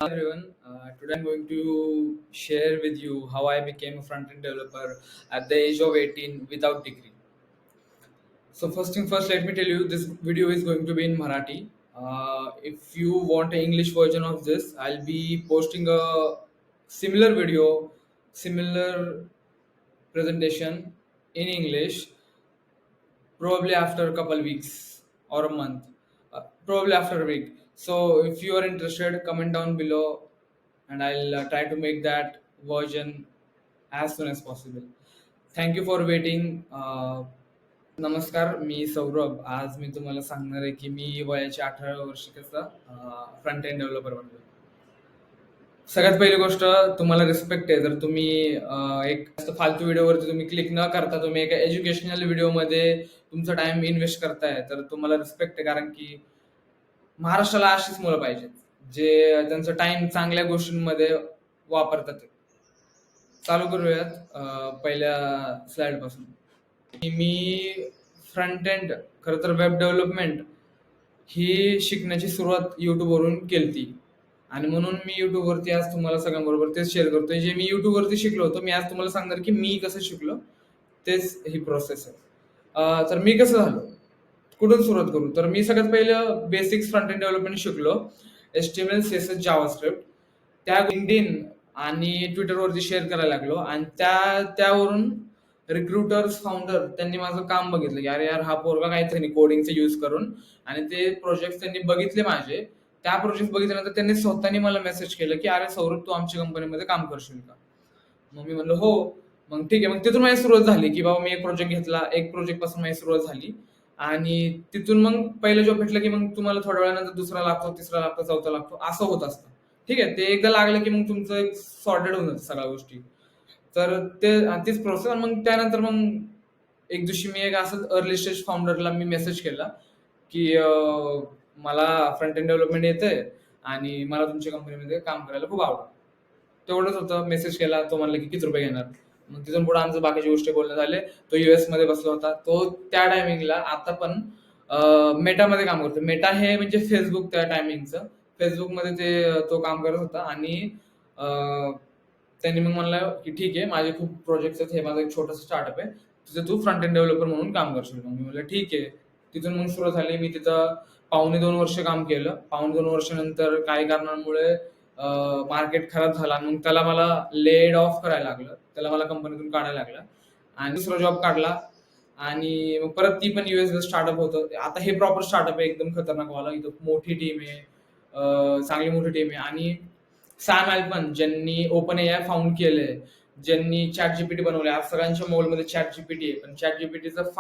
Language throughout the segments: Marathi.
Hi everyone, today I'm going to share with you how I became a front-end developer at the age of 18 without degree. So first thing first, let me tell you this video is going to be in Marathi. If you want an English version of this, I'll be posting a similar video, similar presentation in English probably after a couple weeks or a month, probably after a week. So if you are interested, comment down below and I'll try to make that version as soon as possible. Thank you for waiting. नमस्कार, मी सौरभ. आज मी तुम्हाला सांगणार आहे की मी वयाच्या 18 वर्षी कसं फ्रंट एंड डेव्हलपर बनलो. सगळ्यात पहिली गोष्ट, तुम्हाला रिस्पेक्ट आहे. जर तुम्ही एक जास्त फालतू व्हिडिओवरती तुम्ही क्लिक न करता तुम्ही एका एज्युकेशनल व्हिडिओमध्ये तुमचा टाइम इन्व्हेस्ट करताय, तर तुम्हाला रिस्पेक्ट आहे. कारण की महाराष्ट्राला अशीच मुलं पाहिजेत, जे त्यांचा टाइम चांगल्या गोष्टींमध्ये वापरतात. चालू करूयात पहिल्या स्लाइड पासून. मी फ्रंट एंड खरं तर वेब डेव्हलपमेंट ही शिकण्याची सुरुवात युट्यूबवरून केली आणि म्हणून मी युट्यूबवरती आज तुम्हाला सगळ्यांबरोबर तेच शेअर करतोय. जे मी युट्यूबवरती शिकलो होतो, मी आज तुम्हाला सांगणार की मी कसं शिकलो, तेच ही प्रोसेस आहे. तर मी कसं झालो, कुठून सुरुवात करू? तर मी सगळ्यात पहिलं बेसिक्स फ्रंट एंड डेव्हलपमेंट शिकलो. HTML, CSS, JavaScript. त्या लिंक्डइन आणि ट्विटरवरती शेअर करायला लागलो आणि त्यावरून रिक्रुटर्स, फाउंडर त्यांनी माझं काम बघितलं की अरे यार, हा पोरगा काहीतरी कोडिंगचे यूज करून, आणि ते प्रोजेक्ट त्यांनी बघितले माझे. त्या प्रोजेक्ट बघितल्यानंतर त्यांनी स्वतःनी मला मेसेज केलं की अरे सौरभ, तू आमच्या कंपनीमध्ये काम करशील का? मग मी म्हणलं हो. मग ठीक आहे. मग तिथून माझी सुरुवात झाली की बाबा मी एक प्रोजेक्ट घेतला, एक प्रोजेक्ट पासून माझी सुरुवात झाली आणि तिथून मग पहिलं जॉब भेटलं की मग तुम्हाला थोड्या वेळानंतर दुसरा लागतो, तिसरा लागतो, चौथा लागतो, असं होत असतं. ठीक आहे, ते एकदा लागलं की मग तुमचं एक सॉर्टेड होऊन जातं सगळ्या गोष्टी. तर तीच प्रोसेस. मग त्यानंतर मग एक दिवशी मी एक असं अर्ली स्टेज फाउंडरला मी मेसेज केला की मला फ्रंट एंड डेव्हलपमेंट येतंय आणि मला तुमच्या कंपनीमध्ये काम करायला खूप आवडतं. तेवढंच होतं. मेसेज केला, तो म्हणला की किती रुपये घेणार. मग तिथून पुढे आमचं बाकीच्या गोष्टी बोलणं झाले. तो US मध्ये बसला होता. तो त्या टायमिंगला आता पण मेटामध्ये काम करतो. मेटा हे म्हणजे फेसबुक त्या टायमिंगचं. फेसबुकमध्ये तो काम करत होता आणि त्यांनी मग म्हणलं की ठीक आहे, माझे खूप प्रोजेक्ट्स आहेत, हे माझं एक छोटंसं स्टार्टअप आहे, तिथे तू फ्रंट एंड डेव्हलपर म्हणून काम करशील. मग मी म्हणलं ठीक आहे. तिथून मग सुरुवात झाली. मी तिथं पावणे 2 वर्ष काम केलं. पावणे 2 वर्षानंतर काही कारणांमुळे मार्केट खराब झाला. मग त्याला मला लेड ऑफ करायला लागलं. त्याला मला कंपनीतून काढायला लागलं आणि दुसरा जॉब काढला आणि मग परत ती पण US स्टार्टअप होतं. आता हे प्रॉपर स्टार्टअप आहे, एकदम खतरनाक वाला. इथं मोठी टीम आहे, चांगली मोठी टीम आहे. आणि सॅम अल्टमन ज्यांनी ओपन AI फाउंड केलंय, ज्यांनी ChatGPT बनवलंय. आज सगळ्यांच्या मोबाईलमध्ये ChatGPT आहे. पण ChatGPTचं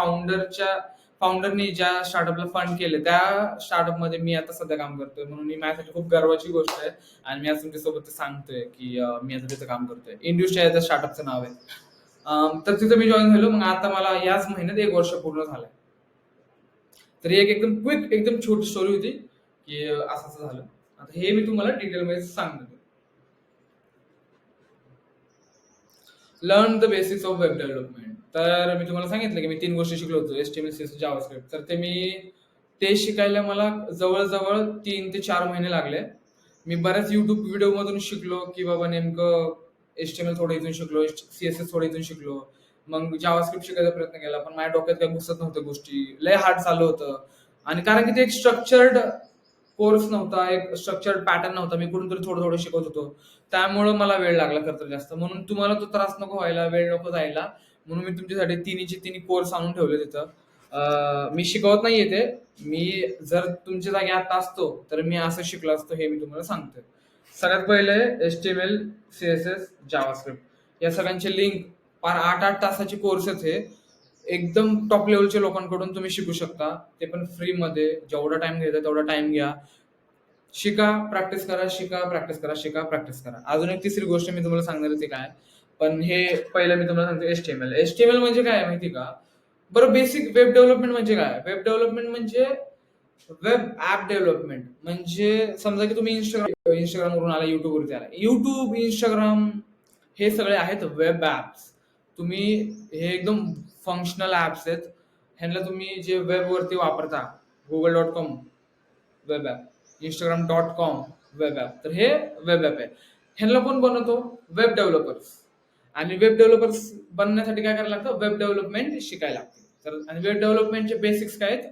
फाउंडरनी ज्या स्टार्टअपला फंड केलं, त्या स्टार्टअपमध्ये मी आता सध्या काम करतोय. म्हणून ही माझ्यासाठी खूप गर्वाची गोष्ट आहे आणि मी आज तुमच्यासोबत ते सांगतोय की मी आता तिथं काम करतोय. इंडस्ट्री त्या स्टार्टअपचं नाव आहे. तर तिथं मी जॉईन झालो. मग आता मला याच महिन्यात 1 वर्ष पूर्ण झालंय. तर एक एकदम क्विक, एकदम छोटी स्टोरी होती की असं झालं. आता हे मी तुम्हाला डिटेलमध्ये सांगतो. Learn the basics of web development. तर मी तुम्हाला सांगितलं की मी 3 गोष्टी शिकलो होतो, HTML, CSS, जावास्क्रिप्ट. तर ते शिकायला मला जवळ-जवळ 3 ते 4 महिने लागले. मी बऱ्याच YouTube व्हिडिओमधून शिकलो की बाबा नेमकं HTML थोडं इथून शिकलो, CSS थोडं इथून शिकलो. मग जावास्क्रिप्ट शिकायचा प्रयत्न केला, पण माझ्या डोक्यात काही घुसत नव्हत्या गोष्टी. लय हार्ड चालू होतं आणि कारण की ते एक स्ट्रक्चर्ड कोर्स नव्हता, एक स्ट्रक्चर्ड पॅटर्न नव्हता. मी कुठून तरी थोडं-थोडं शिकत होतो. त्यामुळं मला वेळ लागला खरं तर जास्त. म्हणून तुम्हाला तो त्रास नको व्हायला, वेळ नको जायला, म्हणून मी तुमच्यासाठी तिन्हीचे तिन्ही कोर्स आणून ठेवले तिथं. मी शिकवत नाहीये ते. मी जर तुमच्या जागी आता असतो, तर मी असं शिकलो असतो, हे मी तुम्हाला सांगतोय. सगळ्यात पहिले HTML, CSS, जावास्क्रिप्ट या सगळ्यांचे लिंक पार 8-8 तासाचे कोर्स आहेत हे. एकदम टॉप लेवलच्या लोकांकडून तुम्ही शिकू शकता. ते पण फ्रीमध्ये. जेवढा टाइम घ्यायचा तेवढा टाइम घ्या. शिका, प्रॅक्टिस करा, शिका, प्रॅक्टिस करा, शिका, प्रॅक्टिस करा. अजून एक तिसरी गोष्ट मी तुम्हाला सांगणार आहे, ते काय? पण हे पहिलं मी तुम्हाला सांगतो HTML. HTML म्हणजे काय माहिती का? बरं, बेसिक वेब डेव्हलपमेंट म्हणजे काय? वेब डेव्हलपमेंट म्हणजे वेब ॲप डेव्हलपमेंट. म्हणजे समजा की तुम्ही Instagramवरून आला, YouTubeवरती आला. YouTube, Instagram हे सगळे आहेत वेब ॲप्स. तुम्ही हे एकदम फंक्शनल ॲप्स आहेत. ह्यांना तुम्ही जे वेबवरती वापरता, Google.com web app, Instagram.com web app. तर हे वेब ॲप आहे. ह्याला कोण बनवतो? Web developers. आणि वेब डेव्हलपर्स बनण्यासाठी काय करायला लागतं? वेब डेव्हलपमेंट शिकायला लागते. तर आणि वेब डेव्हलपमेंटचे बेसिक्स काय आहेत?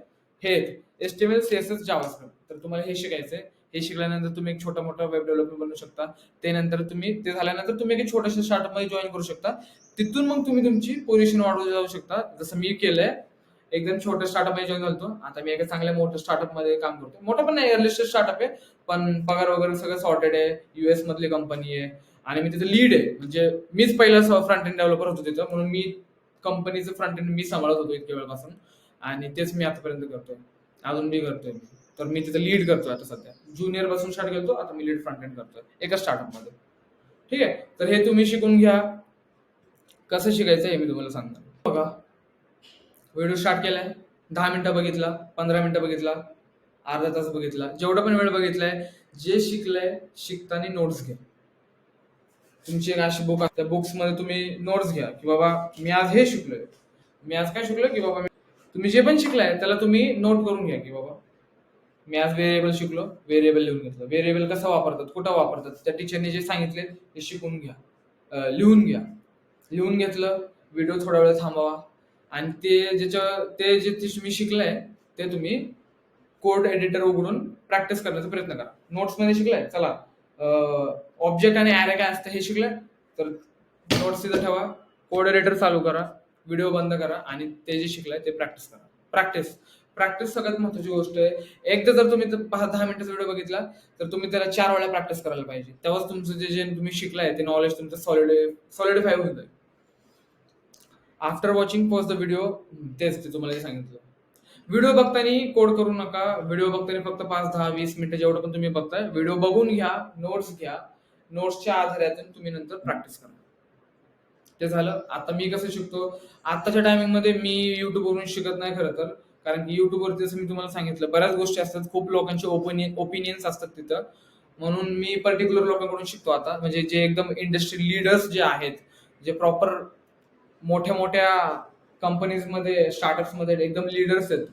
हे आहेत HTML, CSS, जावास्क्रिप्ट. तर तुम्हाला हे शिकायचंय. हे शिकल्यानंतर तुम्ही एक छोटा मोठा वेब डेव्हलपर बनू शकता. ते नंतर तुम्ही ते झाल्यानंतर तुम्ही एक छोट्याशा स्टार्टअपमध्ये जॉईन करू शकता. तिथून मग तुम्ही तुमची पोझिशन वाढवू जाऊ शकता. जसं मी केलंय. एकदम छोट्या स्टार्टअप मध्ये जॉईन झालो आता मी एका चांगल्या मोठ्या स्टार्टअप मध्ये काम करतो. मोठं पण नाही, अर्ली स्टेज स्टार्टअप आहे, पण पगार वगैरे सगळं सॉर्टेड आहे. US मधली कंपनी आहे आणि मी तिथे लीड आहे. म्हणजे मीच पहिला फ्रंट एंड डेव्हलपर होतो तिथं, म्हणून मी कंपनीचं फ्रंट एंड मी सांभाळत होतो इतक्या वेळपासून. आणि तेच मी आतापर्यंत करतोय, अजून मी करतोय. तर मी तिथे लीड करतोय आता सध्या. ज्युनियर पासून स्टार्ट केलतो, आता मी लीड फ्रंट एंड करतोय एका स्टार्टअप मध्ये. ठीक आहे. तर हे तुम्ही शिकून घ्या. कसं शिकायचं हे मी तुम्हाला सांगणार. बघा, व्हिडिओ स्टार्ट केलाय, 10 मिनिटं बघितला, 15 मिनिटं बघितला, अर्धा तास बघितला, जेवढा पण वेळ बघितलाय, जे शिकलंय शिकताना नोट्स घ्या. तुमची एक अशी बुक त्या बुक्स मध्ये तुम्ही नोट्स घ्या की बाबा मी आज हे शिकलोय. मी आज काय शिकलोय की बाबा तुम्ही जे पण शिकलाय त्याला तुम्ही नोट करून घ्या की बाबा मी आज व्हेरिएबल शिकलो, व्हेरिएबल लिहून घेतलं. व्हेरिएबल कसं वापरतात, कुठं वापरतात, त्या टीचरने जे सांगितले ते शिकून घ्या. लिहून घ्या. लिहून घेतलं, व्हिडिओ थोडा वेळ थांबवा आणि ते जे तुम्ही शिकलाय ते तुम्ही कोड एडिटर उघडून प्रॅक्टिस करण्याचा प्रयत्न करा. नोट्समध्ये शिकलाय, चला ऑब्जेक्ट आणि ॲरे काय असतं हे शिकलाय, तर नोट्स तिथं ठेवा, कोड एडिटर चालू करा, व्हिडिओ बंद करा आणि ते जे शिकलाय ते प्रॅक्टिस करा. प्रॅक्टिस प्रॅक्टिस सगळ्यात महत्त्वाची गोष्ट आहे. एकदा जर तुम्ही 10 मिनिटाचा व्हिडिओ बघितला तर तुम्ही त्याला 4 वेळा प्रॅक्टिस करायला पाहिजे. तेव्हाच तुमचं जे तुम्ही शिकलाय ते नॉलेज तुमचं सॉलिडिफाय होऊन जाईल. After watching pause the video, तेच ते तुम्हाला सांगितलं. व्हिडिओ बघताना कोड करू नका. व्हिडिओ बघताना फक्त 5, 10, 20 मिनिटं जेवढं पण तुम्ही बघताय, व्हिडिओ बघून घ्या, नोट्स घ्या. नोट्सच्या आधारातून तुम्ही नंतर प्रॅक्टिस करा. ते झालं. आता मी कसं शिकतो, आताच्या टायमिंगमध्ये मी युट्यूबवरून शिकत नाही खरं तर. कारण की युट्यूबवरती जसं मी तुम्हाला सांगितलं बऱ्याच गोष्टी असतात, खूप लोकांचे ओपिनियन्स असतात तिथं. म्हणून मी पर्टिक्युलर लोकांकडून शिकतो आता. म्हणजे जे एकदम इंडस्ट्री लीडर्स जे आहेत, जे प्रॉपर मोठ्या मोठ्या कंपनीजमध्ये स्टार्टअप्समध्ये एकदम लीडर्स आहेत,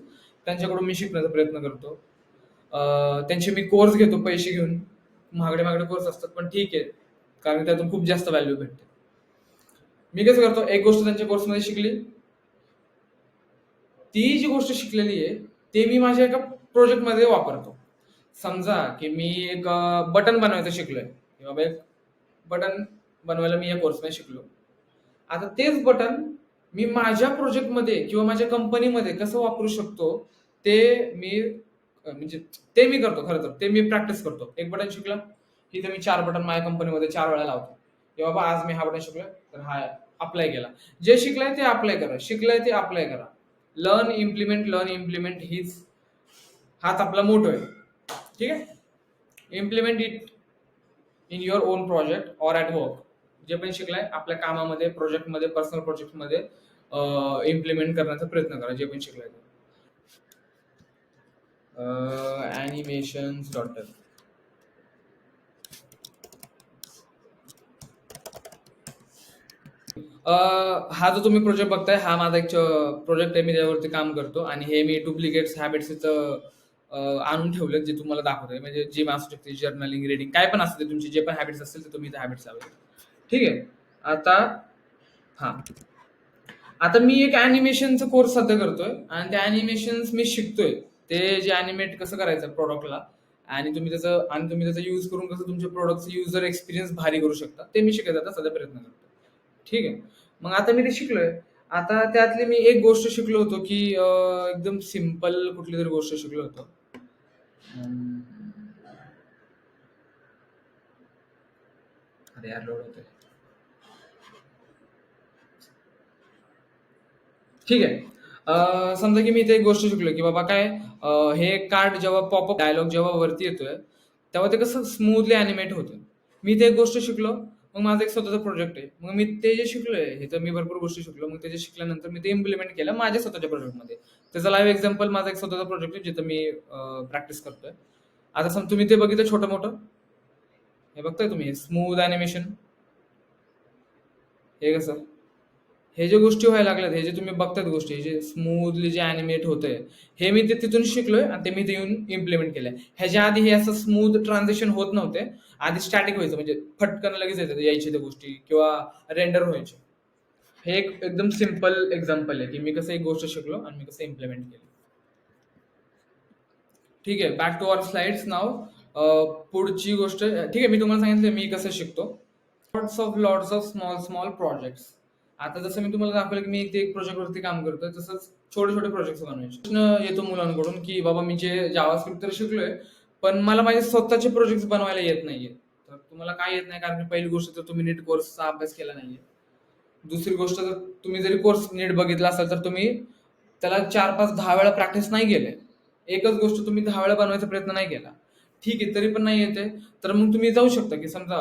त्यांच्याकडून मी शिकण्याचा प्रयत्न करतो. त्यांचे मी कोर्स घेतो पैसे घेऊन. महागडे महागडे कोर्स असतात पण ठीक आहे, कारण त्यातून खूप जास्त व्हॅल्यू भेटते. मी कसं करतो, एक गोष्ट त्यांच्या कोर्समध्ये शिकली, ती जी गोष्ट शिकलेली आहे ते मी माझ्या एका प्रोजेक्टमध्ये वापरतो. समजा की मी एक बटन बनवायचं शिकलोय, की बाबा एक बटन बनवायला मी या कोर्समध्ये शिकलो. आता तेच बटन मी माझ्या प्रोजेक्टमध्ये किंवा माझ्या कंपनीमध्ये कसं वापरू शकतो ते मी म्हणजे ते मी करतो. खरं तर ते मी प्रॅक्टिस करतो. एक बटन शिकला, इथे मी 4 बटन माझ्या कंपनीमध्ये 4 वेळा लावतो. की बाबा आज मी हा बटन शिकलोय, तर हा अप्लाय केला. जे शिकलाय ते अप्लाय करा, शिकलाय ते अप्लाय करा. लर्न इम्प्लिमेंट हाच आपला मोटो आहे. ठीक आहे. Implement it in your on project or at work. जे पण शिकलाय आपल्या कामामध्ये, प्रोजेक्टमध्ये, पर्सनल प्रोजेक्टमध्ये इम्प्लिमेंट करण्याचा प्रयत्न करा जे पण शिकलाय ते. ॲनिमेशन्स डॉट हा जो तुम्ही प्रोजेक्ट बघताय हा माझा एक प्रोजेक्ट आहे. मी त्यावरती काम करतो आणि हे मी डुप्लिकेट्स हॅबिट्स आणून ठेवलेत जे तुम्हाला दाखवतोय. म्हणजे जिम असू शकते, जर्नलिंग, रीडिंग, काय पण असते तुमची जे पण हॅबिट्स असतील ते तुम्ही त्या हॅबिट्स लावले. ठीक आहे. आता हा आता मी एक अॅनिमेशनचा कोर्स सध्या करतोय आणि त्या अॅनिमेशन्स मी शिकतोय. ते जे अॅनिमेट कसं करायचं प्रोडक्टला आणि तुम्ही त्याचा यूज करून कसं तुमच्या प्रोडक्टचा युजर एक्सपिरियन्स भारी करू शकता ते मी शिकायचा आता सध्या प्रयत्न करतो. ठीक आहे. मग आता मी ते शिकलोय. आता त्यातली मी एक गोष्ट शिकलो होतो की एकदम सिंपल कुठली तरी गोष्ट शिकलो होतो. अरे यार लोड होतोय. ठीक आहे. समजा की मी इथे एक गोष्ट शिकलो की बाबा काय हे कार्ड जेव्हा पॉपअप डायलॉग जेव्हा वरती येतोय तेव्हा ते कसं स्मूथली अॅनिमेट होतं. मी ते एक गोष्ट शिकलो. मग माझा एक स्वतःचा प्रोजेक्ट आहे. मग मी ते जे शिकलोय हे तर मी भरपूर गोष्टी शिकलो. मग ते जे शिकल्यानंतर मी ते इम्प्लिमेंट केलं माझ्या स्वतःच्या प्रोजेक्टमध्ये. त्याचा लाईव्ह एक्झाम्पल माझा एक स्वतःचा प्रोजेक्ट आहे जिथं मी प्रॅक्टिस करतोय. आता समजा तुम्ही ते बघितलं छोटं मोठं, हे बघताय तुम्ही स्मूथ अॅनिमेशन, हे कसं हे जे गोष्टी व्हायला लागल्यात, हे जे तुम्ही बघताय गोष्टी, हे जे स्मूथली जे ॲनिमेट होतंय, हे मी ते तिथून शिकलोय आणि ते मी इथे येऊन इम्प्लिमेंट केलंय. ह्याच्या आधी हे असं स्मूथ ट्रान्झिशन होत नव्हते. आधी स्टॅटिक व्हायचं, म्हणजे फटकन लगेच यायच्या त्या गोष्टी किंवा रेंडर व्हायचे. हे एक एकदम सिंपल एक्झाम्पल आहे, की मी कसं एक गोष्ट शिकलो आणि मी कसं इम्प्लिमेंट केलं. ठीक आहे, बॅक टू अवर स्लाइड्स नाव. पुढची गोष्ट ठीक आहे, मी तुम्हाला सांगितलं मी कसं शिकतो. Lots of small small projects. आता जसं मी तुम्हाला दाखवलं की मी इथे एक प्रोजेक्टवरती काम करतोय, तसंच छोटे छोटे प्रोजेक्ट बनवायचे. प्रश्न येतो मुलांकडून की बाबा मी जे जावास्क्रिप्ट तर शिकलोय, पण मला माझे स्वतःचे प्रोजेक्ट बनवायला येत नाहीये. तर तुम्हाला काय येत नाही, कारण पहिली गोष्ट तर तुम्ही नीट कोर्सचा अभ्यास केला नाहीये. दुसरी गोष्ट, जर तुम्ही जरी कोर्स नीट बघितला असाल तर तुम्ही त्याला 4, 5, 10 वेळा प्रॅक्टिस नाही केले. एकच गोष्ट तुम्ही 10 वेळा बनवायचा प्रयत्न नाही केला. ठीक आहे, तरी पण नाही येते, तर मग तुम्ही जाऊ शकता की समजा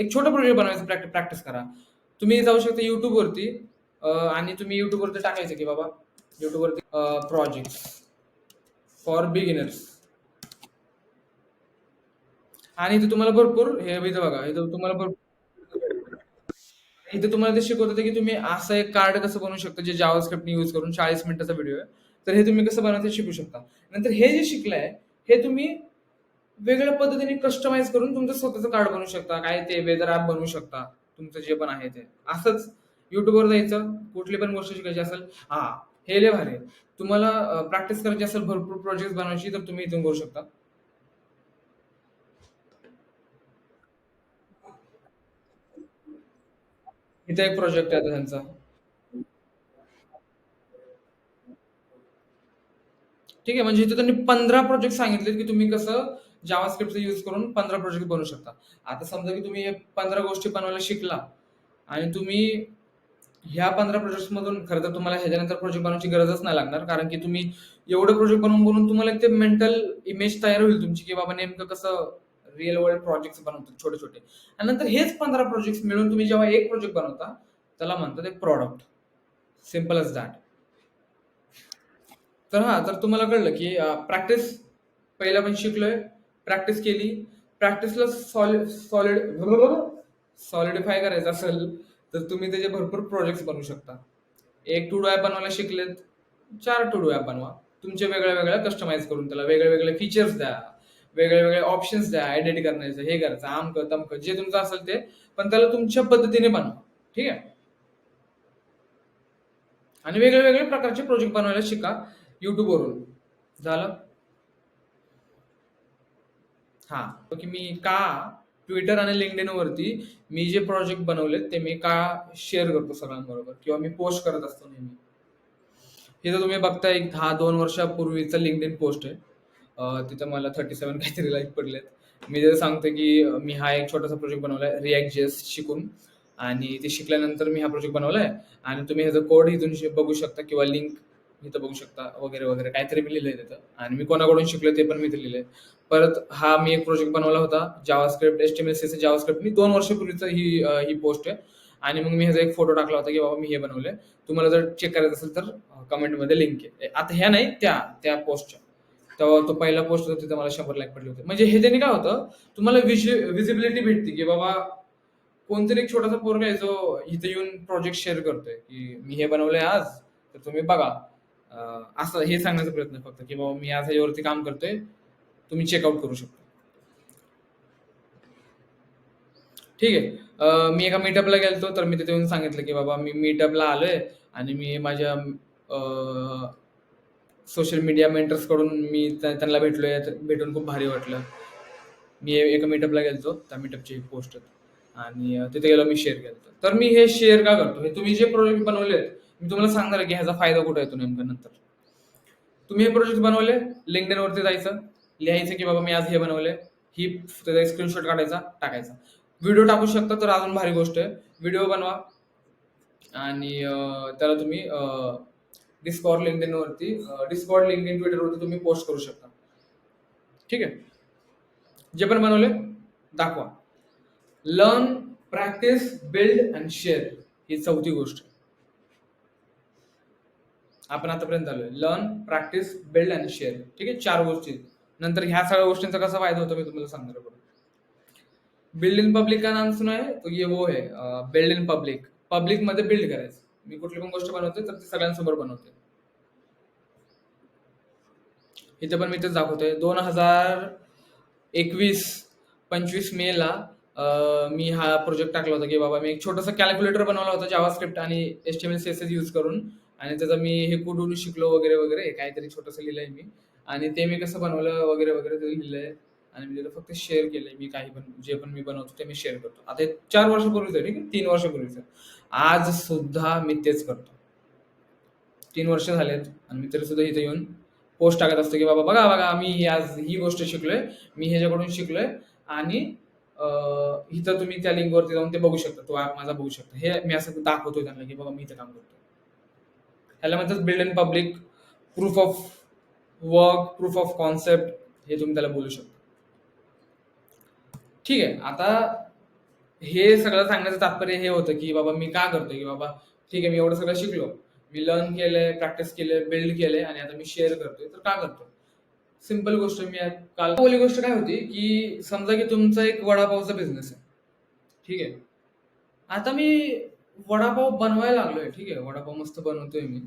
एक छोटा प्रोजेक्ट बनवायचा प्रॅक्टिस करा. तुम्ही जाऊ शकता युट्यूबवरती, आणि तुम्ही युट्यूबवरती टाकायचं की बाबा युट्यूबवरती प्रोजेक्ट फॉर बिगिनर्स, आणि इथे तुम्हाला भरपूर हे इथं बघा, इथं तुम्हाला भरपूर, इथे तुम्हाला ते शिकवत होते की तुम्ही असं एक कार्ड कसं बनवू शकता जे जावास्क्रिप्ट यूज करून. 40 मिनिटाचा व्हिडिओ आहे, तर हे तुम्ही कसं बनवायचं शिकू शकता. नंतर हे जे शिकलंय, हे तुम्ही वेगळ्या पद्धतीने कस्टमाइज करून तुमचं स्वतःचं कार्ड बनवू शकता. काय ते वेदर ॲप बनवू शकता, तुमचं जे पण आहे ते. असंच युट्यूबवर जायचं, कुठली पण गोष्ट शिकायची असेल, हा, हे लय भारी आहे. तुम्हाला प्रॅक्टिस करायची असेल, भरपूर प्रोजेक्ट बनवायची, तर तुम्ही इथून करू शकता. इथे एक प्रोजेक्ट आहे आता त्यांचा. ठीक आहे, म्हणजे इथे त्यांनी 15 प्रोजेक्ट सांगितले की तुम्ही कसं जावास्क्रिप्टचा यूज करून 15 प्रोजेक्ट बनवू शकता. आता समजा की तुम्ही हे 15 गोष्टी बनवायला शिकला आणि तुम्ही ह्या 15 प्रोजेक्ट मधून, खरं तर तुम्हाला ह्याच्यानंतर प्रोजेक्ट बनवायची गरजच नाही लागणार, कारण की तुम्ही एवढे प्रोजेक्ट बनवून बनवून तुम्हाला ते मेंटल इमेज तयार होईल तुमची, की बाबा नेमकं कसं रिअल वर्ल्ड प्रोजेक्ट बनवतात छोटे छोटे. आणि नंतर हेच 15 प्रोजेक्ट मिळून तुम्ही जेव्हा एक प्रोजेक्ट बनवता, त्याला म्हणतात एक प्रॉडक्ट. Simple age that. तर हा, तर तुम्हाला कळलं की प्रॅक्टिस पहिला पण शिकलोय, प्रॅक्टिस केली. प्रॅक्टिसला सॉलिडिफाय करायचं असेल, तर तुम्ही त्याचे भरपूर प्रोजेक्ट बनवू शकता. एक टू डू ॲप बनवायला शिकलेत, 4 टू डू ॲप बनवा. तुमचे वेगळ्या वेगळ्या कस्टमाइज करून त्याला वेगळे वेगळे फीचर्स द्या, वेगळे वेगळे ऑप्शन्स द्या, एडिट करण्याचं, हे करायचं, आमकं तमकं जे तुमचं असेल ते, पण त्याला तुमच्या पद्धतीने बनवा. ठीक आहे, आणि वेगळे वेगळे प्रकारचे प्रोजेक्ट बनवायला शिका युट्यूबवरून. झालं. हा, की मी का ट्विटर आणि लिंक्डइन वरती मी जे प्रोजेक्ट बनवलेत ते मी का शेअर करतो सगळ्यांबरोबर, किंवा मी पोस्ट करत असतो नेहमी. हे तर तुम्ही बघताय, एक 10-2 वर्षापूर्वीचं लिंक्डइन पोस्ट आहे. तिथं मला 37 काहीतरी लाईक पडलेत. मी तिथं सांगतो की मी हा एक छोटासा प्रोजेक्ट बनवलाय रिॲक्ट जेएस शिकून, आणि ते शिकल्यानंतर मी हा प्रोजेक्ट बनवलाय, आणि तुम्ही ह्याचा कोड इथून बघू शकता किंवा लिंक इथं बघू शकता, वगैरे वगैरे काहीतरी मी लिहिलंय तिथं, आणि मी कोणाकडून शिकलोय ते पण मी इथे लिहिलंय. परत हा मी एक प्रोजेक्ट बनवला होता जावास्क्रिप्ट, HTML CSS जावास्क्रिप्ट, मी 2 वर्षापूर्वीचं ही पोस्ट आहे. आणि मग मी ह्याचा एक फोटो टाकला होता की बाबा मी हे बनवलंय. तुम्हाला जर चेक करायचं असेल तर कमेंटमध्ये लिंक आहे. आता ह्या नाही, त्या त्या पोस्टच्या. तेव्हा तो पहिला पोस्ट होता, तिथे मला 100 लाईक पडले होते. म्हणजे हे त्यांनी काय होतं, तुम्हाला विजिबिलिटी भेटते की बाबा कोणतरी एक छोटासा पोरगा आहे जो इथे येऊन प्रोजेक्ट शेअर करतोय की मी हे बनवलंय आज, तर तुम्ही बघा. असं हे सांगण्याचा प्रयत्न आहे फक्त, की बाबा मी आज ह्याच्यावरती काम करतोय, तुम्ही चेकआउट करू शकता. ठीक आहे. मी एका मीटअपला गेलतो, तर मी तिथे येऊन सांगितलं की बाबा मी मीटअपला आलोय, आणि मी माझ्या सोशल मीडिया मेंटर्स कडून मी त्यांना भेटलोय, भेटून खूप भारी वाटलं. मी एका मीटअपला गेलतो, त्या मीटअपची एक पोस्ट होती, आणि तिथे गेलो, मी शेअर केलं. तर मी हे शेअर का करतो, हे तुम्ही जे प्रोजेक्ट बनवलेत, मी तुम्हाला सांगणार आहे की ह्याचा फायदा कुठे येतो नेमका नंतर. तुम्ही हे प्रोजेक्ट बनवले, लिंक्डइन वरती जायचं, लिहायचं की बाबा मी आज हे बनवले, ही त्याचा स्क्रीनशॉट काढायचा, टाकायचा. व्हिडिओ टाकू शकता, तर अजून भारी गोष्ट आहे. व्हिडिओ बनवा, आणि त्याला तुम्ही डिस्कॉर्ड लिंक्डइन ट्विटरवरती तुम्ही पोस्ट करू शकता. ठीक आहे, जे पण बनवले दाखवा. Learn, practice, build and share, ही चौथी गोष्ट. आपण आतापर्यंत आलोय, learn, practice, build and share. ठीक आहे, 4 गोष्टी. नंतर ह्या सगळ्या गोष्टींचा कसा फायदा होतो मी तुम्हाला सांगणार आहे. बिल्ड इन पब्लिक का नाम सुना है, तो ये वो है, बिल्ड इन पब्लिक. पब्लिक मध्ये बिल्ड करायचं. मी कुठली पण गोष्ट बनवतोय तर ती सगळ्यांसमोर बनवतोय. इथे पण मी तेच दाखवतोय. 2021-25 मेला मी हा प्रोजेक्ट टाकला होता, की बाबा मी एक छोटंसं कॅल्क्युलेटर बनवला होता जावास्क्रिप्ट आणि HTML CSS यूज करून, आणि त्याचा मी हे कोड शिकलो वगैरे वगैरे, हे काहीतरी छोटंसं लिहिलंय मी. आणि ते मी कसं बनवलं वगैरे वगैरे ते लिहिलंय, आणि मी त्याला फक्त शेअर केलंय. मी काही पण जे पण मी बनवतो ते मी शेअर करतो. आता हे 4 वर्षापूर्वीच आहे, ठीक आहे, 3 वर्षापूर्वीच. आज सुद्धा मी तेच करतो. 3 वर्ष झालेत आणि मी तरी सुद्धा इथे येऊन पोस्ट टाकत असतो, की बाबा बघा बघा मी आज ही गोष्ट शिकलोय, मी ह्याच्याकडून शिकलोय, आणि इथं तुम्ही त्या लिंकवरती जाऊन ते बघू शकता, तो ऍप माझा बघू शकता. हे मी असं दाखवतोय त्यांना, की बाबा मी इथं काम करतो. ह्याला म्हणतात build in public, proof of work, proof of concept, हे तुम्ही त्याला बोलू शकता. ठीक आहे. आता हे सगळं सांगण्याचं तात्पर्य हे होतं, की बाबा मी का करतोय, की बाबा ठीक आहे, मी एवढं सगळं शिकलो, मी लर्न केलंय, प्रॅक्टिस केलंय, बिल्ड केलंय, आणि आता मी शेअर करतोय. तर का करतोय? सिंपल गोष्ट. मी काल पहिली गोष्ट काय होती, की समजा की तुमचा एक वडापावचा बिझनेस आहे. ठीक आहे. आता मी वडापाव बनवायला लागलोय. ठीक आहे. वडापाव मस्त बनवतोय मी.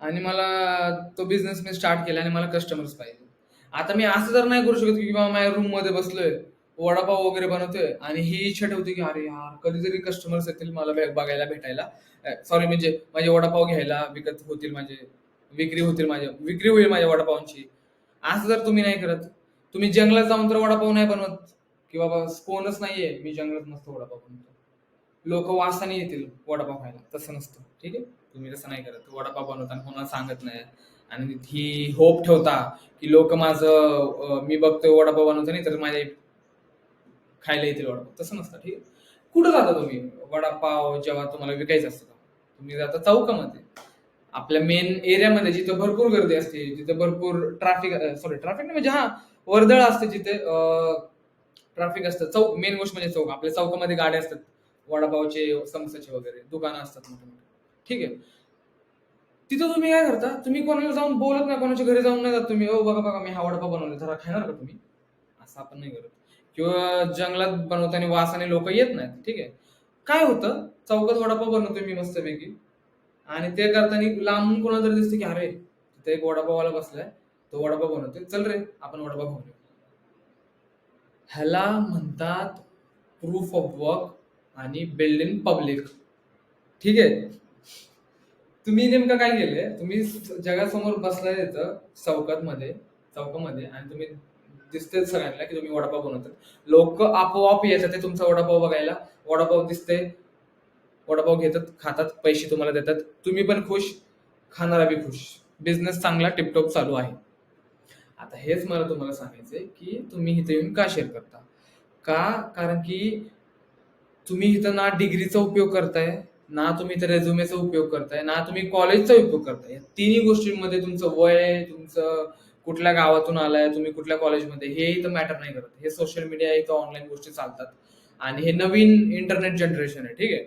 आणि मला तो बिझनेस मी स्टार्ट केला आणि मला कस्टमर्स पाहिजे. आता मी असं तर नाही करू शकत, की बाबा माझ्या रूममध्ये बसलोय, वडापाव वगैरे बनवतोय, आणि ही इच्छा ठेवते, की अरे यार कधीतरी कस्टमर्स येतील मला बघायला, भेटायला. सॉरी, म्हणजे माझे वडापाव घ्यायला, विकत होतील माझे, विक्री होईल माझ्या वडापावांची. असं जर तुम्ही नाही करत, तुम्ही जंगलात जाऊन तर वडापाव नाही बनवत, की बाबा कोणच नाहीये, मी जंगलात मस्त वडापाव बनवतो, लोक वासाने येतील वडापाव खायला. तसं नसतं. ठीक आहे. तुम्ही तसं नाही करत. वडापाव बनवताना कोणाला सांगत नाही, आणि ही होप ठेवता, की लोक माझं मी बघतोय वडापाव बनवतो नाही तर माझ्या खायला येतील वडापाव. तसं नसतं. ठीक आहे. कुठं जाता तुम्ही वडापाव जेव्हा तुम्हाला विकायचं असतं? तुम्ही जाता चौकामध्ये, आपल्या मेन एरियामध्ये, जिथं भरपूर गर्दी असते, जिथे भरपूर ट्रॅफिक, सॉरी ट्रॅफिक नाही, म्हणजे हा वर्दळ असते, जिथे ट्रॅफिक असतं. चौक, मेन गोष्ट म्हणजे चौक. आपल्या चौकामध्ये गाड्या असतात, वडापावचे, समोसाचे वगैरे दुकानं असतात मोठे मोठे. ठीक आहे. तिथं तुम्ही काय करता? तुम्ही कोणाला जाऊन बोलत नाही, कोणाच्या घरी जाऊन नाही जात तुम्ही, "ओ बघा बघा मी हा वडापाव बनवला, जरा खाणार का तुम्ही?" असं आपण नाही करत. किंवा जंगलात बनवताना वासाने लोक येत नाहीत. ठीक आहे. काय होतं, चौकात वडापाव बनवतोय मी मस्तपैकी, आणि ते करताना लांबून कोणाला तरी दिसतं, की अरे तिथे एक वडापाववाला बसलाय, तो वडापाव बनवतोय, चल रे आपण वडापाव खाऊया. ह्याला म्हणतात प्रूफ ऑफ वर्क आणि बिल्ड इन पब्लिक. ठीक आहे. तुम्ही नेमकं काय केलंय, तुम्ही जगासमोर बसलाय तिथं चौकामध्ये, आणि तुम्ही दिसते सगळ्यांना, की तुम्ही वडापाव बनवतात. लोक आपोआप येतात ते तुमचा वडापाव बघायला. वडापाव दिसते, वडापाव घेतात, खातात, पैसे तुम्हाला देतात, तुम्ही पण खुश, खाणारा बी खुश, बिझनेस चांगला टिपटॉप चालू आहे. आता हेच मला तुम्हाला सांगायचंय, की तुम्ही इथे येऊन का शेअर करता? का? कारण की तुम्ही इथं ना डिग्रीचा उपयोग करताय, ना तुम्ही इथं रेझ्युमेचा उपयोग करताय, ना तुम्ही कॉलेजचा उपयोग करताय. या तिन्ही गोष्टींमध्ये तुमचं वय, तुमचं कुठल्या गावातून आलाय, तुम्ही कुठल्या कॉलेजमध्ये, हे इथं मॅटर नाही करत. हे सोशल मीडिया, इथं ऑनलाईन गोष्टी चालतात, आणि हे नवीन इंटरनेट जनरेशन आहे. ठीक आहे.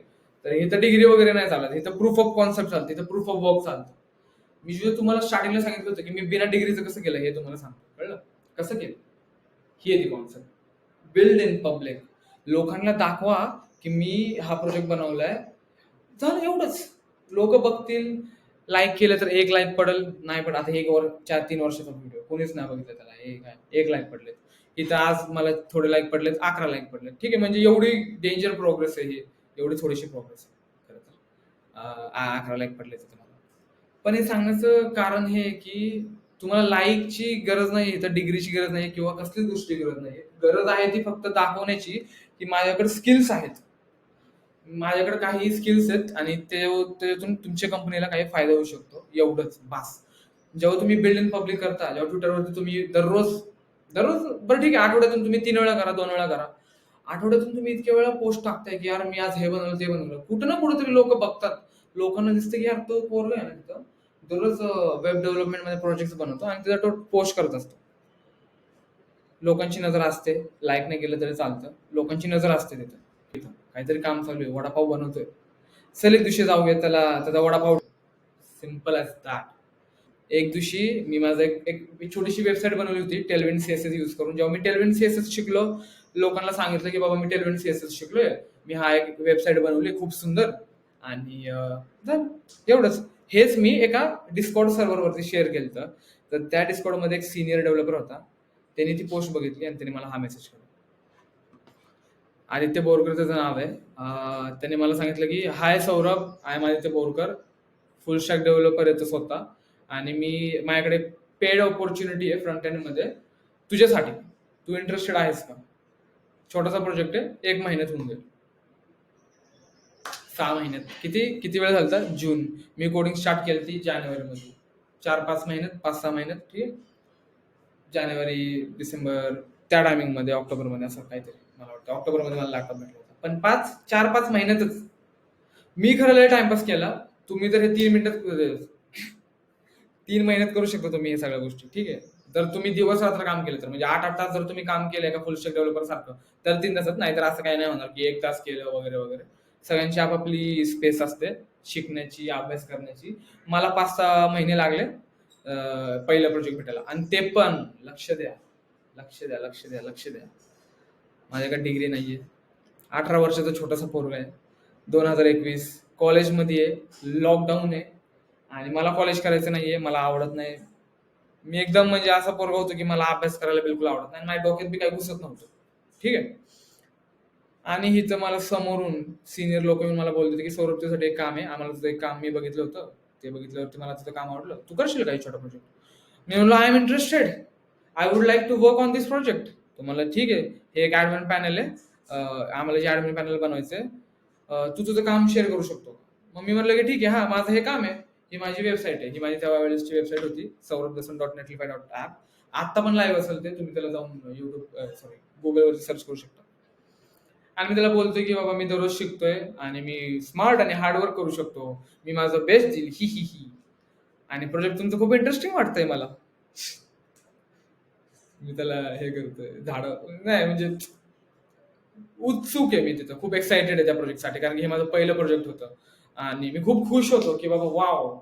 तर इथं डिग्री वगैरे नाही चालत, इथं प्रूफ ऑफ कॉन्सेप्ट चालतं, इथं प्रूफ ऑफ वर्क चालतं. मी जे तुम्हाला स्टार्टिंगला सांगितलं होतं, की मी बिना डिग्रीचं कसं केलं हे तुम्हाला सांगतो. कळलं? कसं केलं? ही आहे ती कॉन्सेप्ट. Build in public. लोकांना दाखवा, की मी हा प्रोजेक्ट बनवलाय. झालं एवढंच. लोक बघतील, लाईक केलं तर 1 लाईक पडेल, नाही पण आता 3 वर्षाचा व्हिडिओ कोणीच नाही बघितलं त्याला. हे काय 1 लाईक पडलेत. इथं आज मला थोडे लाईक पडलेत, 11 लाईक पडलेत. ठीक आहे, म्हणजे एवढी डेंजर प्रोग्रेस आहे ही, एवढी थोडीशी प्रोग्रेस आहे खरं तर. 11 लाईक पडले तुम्हाला. पण हे सांगण्याचं कारण हे आहे, की तुम्हाला लाईकची गरज नाही, तर डिग्रीची गरज नाही, किंवा कसलीच गोष्टी गरज नाही. गरज आहे ती फक्त दाखवण्याची, की माझ्याकडे स्किल्स आहेत. माझ्याकडे काही स्किल्स आहेत, आणि त्यातून तुमच्या कंपनीला काही फायदा होऊ शकतो, एवढंच बास. जेव्हा तुम्ही बिल्ड इन पब्लिक करता, जेव्हा ट्विटरवरती तुम्ही दररोज दररोज बरं ठीक आहे, आठवड्यातून तुम्ही 3 वेळा करा, 2 वेळा करा, आठवड्यातून तुम्ही इतक्या वेळा पोस्ट टाकताय, की यार मी आज हे बनवलं, ते बनवलं, कुठं ना कुठेतरी लोक बघतात. लोकांना दिसतं, की यार तो पोरगा आहे ना तिथं, दररोज वेब डेव्हलपमेंट मध्ये प्रोजेक्ट बनवतो, आणि तिथं तो पोस्ट करत असतो. लोकांची नजर असते, लाईक नाही केलं तरी चालतं, लोकांची नजर असते तिथं काहीतरी काम चालू आहे, वडापाव बनवतोय, चल एक दिवशी जाऊया त्याला, त्याचा वडापाव. Simple as that. एक दिवशी मी माझं एक छोटीशी वेबसाईट बनवली होती टेलविन सीएसएस यूज करून. जेव्हा मी टेलविन सीएसएस शिकलो, लोकांना सांगितलं, की बाबा मी टेलविन सीएसएस शिकलोय, मी हा एक वेबसाईट बनवली खूप सुंदर, आणि झालं एवढंच. हेच मी एका डिस्कॉर्ड सर्व्हरवरती शेअर केलं. तर त्या डिस्कॉर्डमध्ये एक सिनियर डेव्हलपर होता. त्यांनी ती पोस्ट बघितली आणि त्यांनी मला हा मेसेज केला. आदित्य बोरकर त्याचं नाव आहे. त्यांनी मला सांगितलं की hi Saurabh, I am Aditya Borkar, full stack developer येतो स्वतः, आणि माझ्याकडे पेड ऑपॉर्च्युनिटी आहे फ्रंट एंडमध्ये तुझ्यासाठी. तू इंटरेस्टेड आहेस का? छोटासा प्रोजेक्ट आहे, 1 महिन्यात होऊन जाईल. 6 महिन्यात. किती किती वेळ झाला? जून. मी कोडिंग स्टार्ट केली ती जानेवारीमध्ये. 4-5 महिन्यात, 5-6 महिन्यात, ठीक आहे. जानेवारी, डिसेंबर, त्या टायमिंगमध्ये, ऑक्टोबरमध्ये असं काहीतरी मला वाटतं. ऑक्टोबरमध्ये मला लॅपटॉप भेटला होता. पण 4-5 महिन्यातच. मी खरं लय टाइमपास केला. तुम्ही तर हे 3 महिन्यात करू शकता तुम्ही हे सगळ्या गोष्टी, ठीक आहे. तर तुम्ही दिवस रात्र काम केलं तर, म्हणजे 8-8 तास जर तुम्ही काम केलंय का फुल स्टॅक डेव्हलपर सारखं, तर 3 तासात. नाही तर असं काही नाही होणार की 1 तास केलं वगैरे वगैरे. सगळ्यांची आपापली स्पेस असते शिकण्याची, अभ्यास करण्याची. मला 5-6 महिने लागले पहिलं प्रोजेक्ट भेटायला, आणि ते पण लक्ष द्या, लक्ष द्या, लक्ष द्या, लक्ष द्या. माझ्याकडे डिग्री नाहीये. 18 वर्षाचा छोटासा पोरगा आहे. 2021 कॉलेजमध्ये आहे. लॉकडाऊन आहे आणि मला कॉलेज करायचं नाहीये. मला आवडत नाही. मी एकदम म्हणजे असा पोरगा होतो की मला अभ्यास करायला बिलकुल आवडत नाही आणि माझ्या डोक्यात बी काही घुसत नव्हतं, ठीक आहे. आणि हिथं मला समोरून सिनियर लोक येऊन मला बोलत होते की सौरभ तुझ्यासाठी एक काम आहे, आम्हाला तुझं एक काम मी बघितलं होतं, ते बघितल्यावरती मला तुझं काम आवडलं, तू करशील काही छोटा प्रोजेक्ट? मी म्हणलो I am interested, I would like to work on this project. तो मला ठीक आहे, हे एक ऍडमिन पॅनल आहे, आम्हाला जे ऍडमिन पॅनल बनवायचं आहे, तू तुझं काम शेअर करू शकतो. मग मी म्हणलं की ठीक आहे, हा माझं हे काम आहे, ही माझी वेबसाईट आहे, ही माझी त्यावेळेसची वेबसाईट होती, saurabdasan.netlify.app. आता पण लाईव्ह असेल ते, तुम्ही त्याला जाऊन गुगलवरती सर्च करू शकता. आणि मी त्याला बोलतोय की बाबा मी दररोज शिकतोय आणि मी स्मार्ट आणि हार्डवर्क करू शकतो, मी माझं बेस्ट देईल, ही ही ही. आणि प्रोजेक्ट तुमचं खूप इंटरेस्टिंग वाटतंय मला. मी त्याला हे करतोय झाड नाही, म्हणजे उत्सुक आहे मी तिथं, खूप एक्साइटेड आहे त्या प्रोजेक्टसाठी, कारण की हे माझं पहिलं प्रोजेक्ट होतं. आणि मी खूप खुश होतो की बाबा वाव,